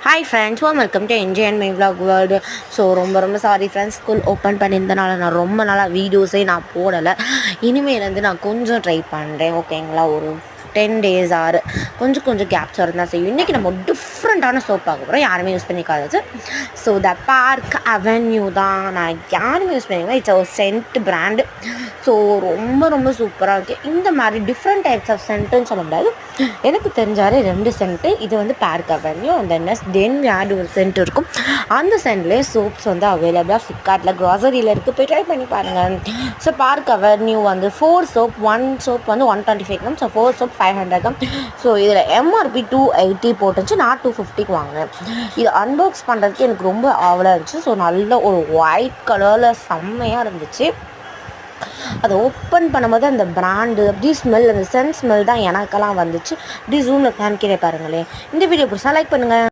Hi friends, welcome to enjoy and my vlog world. So ரொம்ப sorry friends, school open பண்ணியிருந்தனால நான் ரொம்ப நாளாக வீடியோஸே நான் போடலை. இனிமேலேருந்து நான் கொஞ்சம் ட்ரை பண்ணுறேன், ஓகேங்களா? ஒரு 10 days ஆறு கொஞ்சம் கேப்ஸ் இருந்தால் செய்யும். இன்றைக்கி நம்ம டிஃப்ரெண்ட்டான சோப் பார்க்க போகிறோம், யாருமே யூஸ் பண்ணிக்காது. ஸோ த பார்க் அவென்யூ தான் நான் யாருமே யூஸ் பண்ணிக்கலாம். இட்ஸ் ஒரு சென்ட் பிராண்டு. ஸோ ரொம்ப சூப்பராக இருக்குது. இந்த மாதிரி டிஃப்ரெண்ட் டைப்ஸ் ஆஃப் சென்ட்டுன்னு சொல்ல முடியாது, எனக்கு தெரிஞ்சாலே 2 சென்ட்டு. இது வந்து பார்க் அவென்யூ, அந்த தென் வேறு ஒரு சென்ட் இருக்கும். அந்த சென்ட்லேயே சோப்ஸ் வந்து அவைலபிளாக ஃப்ளிப்கார்ட்டில் க்ராசரியில் இருக்குது, போய் ட்ரை பண்ணி பாருங்கள். ஸோ பார்க் அவென்யூ வந்து 4 சோப், 1 சோப் வந்து 125 gram, so 4 soap 500 gram. So இதில் எம்ஆர்பி 280 போட்டுச்சு, நான் 250க்கு வாங்கினேன். இது அன்பாக்ஸ் பண்ணுறதுக்கு எனக்கு ரொம்ப ஆவலாக இருந்துச்சு. ஸோ நல்ல ஒரு ஒயிட் கலரில் செம்மையாக இருந்துச்சு. அதை ஓப்பன் பண்ணும்போது அந்த பிராண்டு அப்படி ஸ்மெல், அந்த சென்ட் ஸ்மெல் தான் எனக்கெல்லாம் வந்துச்சு. அப்படி ஜூமில் காமிக்கிறே பாருங்களேன். இந்த வீடியோ பிடிச்சா லைக் பண்ணுங்கள்.